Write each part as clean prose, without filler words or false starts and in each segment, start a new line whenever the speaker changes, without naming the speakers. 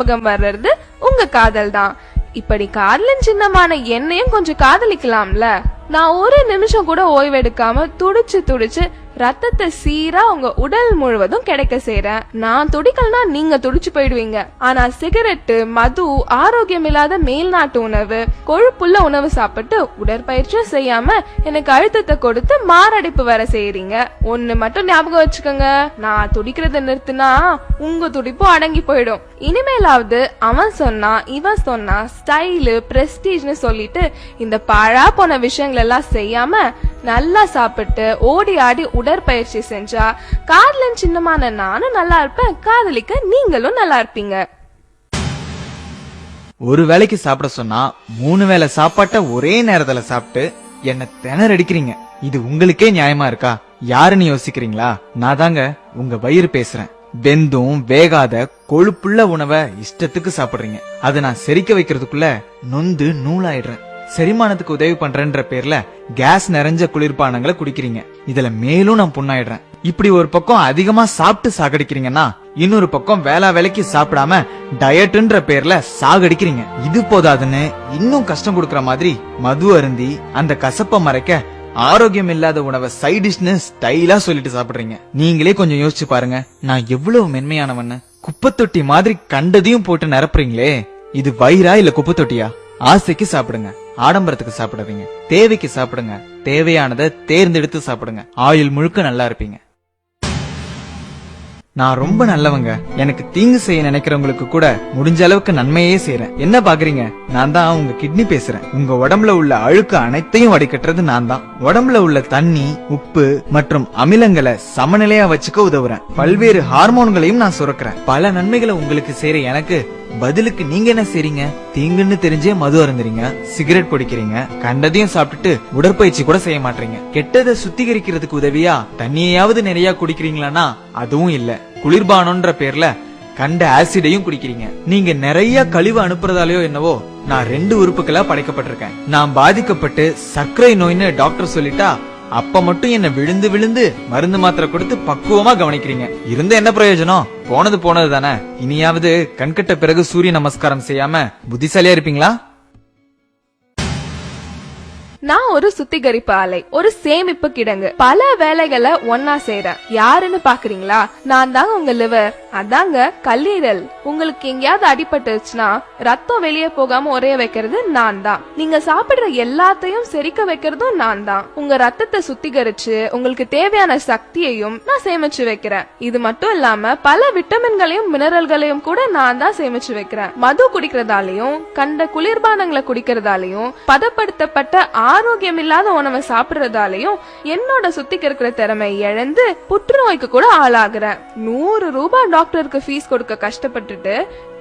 ஞாபகம் வர்றது உங்க காதல் தான். இப்படி காதலின் சின்னமான என்னையும் கொஞ்சம் காதலிக்கலாம்ல. நான் ஒரு நிமிஷம் கூட ஓய்வெடுக்காம துடிச்சு துடிச்சு ரத்தத்தை சீரா உங்க உடல் முழுவதும் கிடைக்க செய்றேன். நான் துடிக்கலனா நீங்க துடிச்சு போயிடுவீங்க. ஆனா சிகரெட்டு, மது, ஆரோக்கியம் இல்லாத மேல்நாட்டு உணவு, கொழுப்புள்ள உணவு சாப்பிட்டு உடற்பயிற்சியும் செய்யாம எனக்கு அழுத்தத்தை கொடுத்து மாரடைப்பு வர செய்யறீங்க. ஒண்ணு மட்டும் ஞாபகம் வச்சுக்கோங்க, நான் துடிக்கிறத நிறுத்தினா உங்க துடிப்பும் அடங்கி போயிடும். இனிமேலாவது அவன் சொன்னா இவன் சொன்னா ஸ்டைலு பிரஸ்டீஜ்னு சொல்லிட்டு இந்த பாழா போன விஷயங்கள் எல்லாம் செய்யாம நல்லா சாப்பிட்டு ஓடி ஆடி உடற்பயிற்சி செஞ்சா காதலின் சின்னமான நானும் நல்லா இருப்பேன், காதலிக்க நீங்களும் நல்லா இருப்பீங்க.
ஒரு வேளைக்கு சாப்பிட சொன்னா 3 வேளை சாப்பாட்ட ஒரே நேரத்துல சாப்பிட்டு என்ன திணறடிக்கிறீங்க. இது உங்களுக்கே நியாயமா இருக்கா? யாருன்னு யோசிக்கிறீங்களா? நான் தாங்க உங்க வயிறு பேசுறேன். வெந்தும் வேகாத கொழுப்புள்ள உணவை இஷ்டத்துக்கு சாப்பிடுறீங்க. அதை நான் செரிக்க வைக்கிறதுக்குள்ள நொந்து நூலாயிடுறேன். செரிமானத்துக்கு உதவி பண்றேன்ற பேர்ல கேஸ் நிறைஞ்ச குளிர்பானங்களை குடிக்கிறீங்க. இதுல மேலும் நான் புண்ணாயிடுறேன். இப்படி ஒரு பக்கம் அதிகமா சாப்பிட்டு சாகடிக்கிறீங்கன்னா இன்னொரு பக்கம் வேளா வேலைக்கு சாப்பிடாம டயட்ன்ற பேர்ல சாகடிக்கிறீங்க. இது போதாதுன்னு இன்னும் கஷ்டம் கொடுக்கற மாதிரி மது அருந்தி அந்த கசப்ப மறைக்க ஆரோக்கியம் இல்லாத உணவை சைட் டிஷ்னு ஸ்டைலா சொல்லிட்டு சாப்பிடுறீங்க. நீங்களே கொஞ்சம் யோசிச்சு பாருங்க, நான் எவ்வளவு மென்மையானவன்னு. குப்பத்தொட்டி மாதிரி கண்டதையும் போட்டு நிரப்புறீங்களே, இது வயிறா இல்ல குப்பத்தொட்டியா? ஆசைக்கு சாப்பிடுங்க, ஆடம்பரத்துக்கு சாப்பிடாதீங்க. தேவைக்கு சாப்பிடுங்க, தேவையானதை தேர்ந்தெடுத்து சாப்பிடுங்க. ஆயுள் முழுக்க நல்லா இருப்பீங்க. நான் ரொம்ப நல்லவங்க. எனக்கு தீங்கு செய்ய நினைக்கிறவங்களுக்கு கூட முடிஞ்ச அளவுக்கு நன்மையே செய்யறேன். என்ன பாக்குறீங்க? நான் தான் உங்க கிட்னி பேசுறேன். உங்க உடம்புல உள்ள அழுக்கு அனைத்தையும் வடிகட்டுறது நான் தான். உடம்புல உள்ள தண்ணி, உப்பு மற்றும் அமிலங்களை சமநிலையா வச்சுக்க உதவுறேன். பல்வேறு ஹார்மோன்களையும் நான் சுரக்கிறேன். பல நன்மைகளை உங்களுக்கு செய்யற எனக்கு பதிலுக்கு நீங்க என்ன செய்றீங்க? தீங்குன்னு தெரிஞ்சே மது அருந்துறீங்க, சிகரெட் பிடிக்கிறீங்க, கண்டதையும் சாப்பிட்டுட்டு உடற்பயிற்சி கூட செய்ய மாட்டீங்க. கெட்டதை சுத்திகரிக்கிறதுக்கு உதவியா தண்ணியாவது நிறைய குடிக்கிறீங்களான்னா அதுவும் இல்ல. குளிர்பானம்ன்ற பேர்ல கண்ட ஆசிடையும் குடிக்கிறீங்க. நீங்க நிறைய கழிவு அனுப்புறதாலயோ என்னவோ நான் 2 உறுப்புகளா படைக்கப்பட்டிருக்கேன். நான் பாதிக்கப்பட்டு சர்க்கரை நோய்னு டாக்டர் சொல்லிட்டா அப்ப மட்டும் என்ன விழுந்து விழுந்து மருந்து மாத்திரை கொடுத்து பக்குவமா கவனிக்கிறீங்க. இருந்த என்ன பிரயோஜனம்? போனது போனது தானே. இனியாவது கண்கட்ட பிறகு சூரிய நமஸ்காரம் செய்யாம புத்திசாலியா இருப்பீங்களா?
நான் ஒரு சுத்திகரிப்பு ஆலை, ஒரு சேமிப்பு கிடங்கு. பல வேலைகளை ஒன்னா செய்யறேன். யாருன்னு பாக்குறீங்களா? நான் தாங்க உங்க லிவர், அதாங்க கல்லீரல். உங்களுக்கு எங்கேயாவது அடிபட்டுச்சுன்னா ரத்தம் வெளியே போகாம உரைய வைக்கிறது நான் தான். நீங்க சாப்பிடுற எல்லாத்தையும் செரிக்க வைக்கிறதும் நான் தான். உங்க ரத்தத்தை சுத்திகரிச்சு உங்களுக்கு தேவையான சக்தியையும் நான் சேமிச்சு வைக்கிறேன். இது மட்டும் இல்லாம பல விட்டமின்களையும் மினரல்களையும் கூட நான் தான் சேமிச்சு வைக்கிறேன். மது குடிக்கிறதாலையும் கண்ட குளிர்பானங்களை குடிக்கிறதாலையும் பதப்படுத்தப்பட்ட ஆரோக்கியம் இல்லாத உணவை சாப்பிடுறதாலையும் என்னோட சுத்திகரிக்கிற திறமை இழந்து புற்றுநோய்க்கு கூட ஆளாகிறேன். 100 ரூபாய் டாக்டருக்கு ஃபீஸ் கொடுக்க கஷ்டப்பட்டுட்டு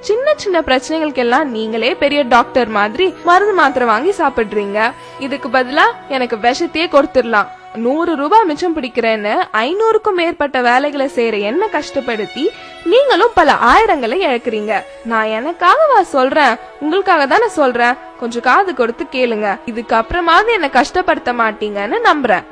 சின்ன சின்ன பிரச்சனைகளுக்கு எல்லாம் நீங்களே பெரிய டாக்டர் மாதிரி மருந்து மாத்திரை வாங்கி சாப்பிடுறீங்க. இதுக்கு பதிலா எனக்கு விஷத்தையே கொடுத்துடலாம். 100 ரூபாய் மிச்சம் பிடிக்கிறேன்னு 500க்கும் மேற்பட்ட வேலைகளை செய்யற என்ன கஷ்டப்படுத்தி நீங்களும் பல ஆயிரங்களை இழக்கிறீங்க. நான் எனக்காகவா சொல்றேன்? உங்களுக்காக தானே சொல்றேன். கொஞ்சம் காது கொடுத்து கேளுங்க. இதுக்கு அப்புறமாவது என்ன கஷ்டப்படுத்த மாட்டீங்கன்னு நம்புறேன்.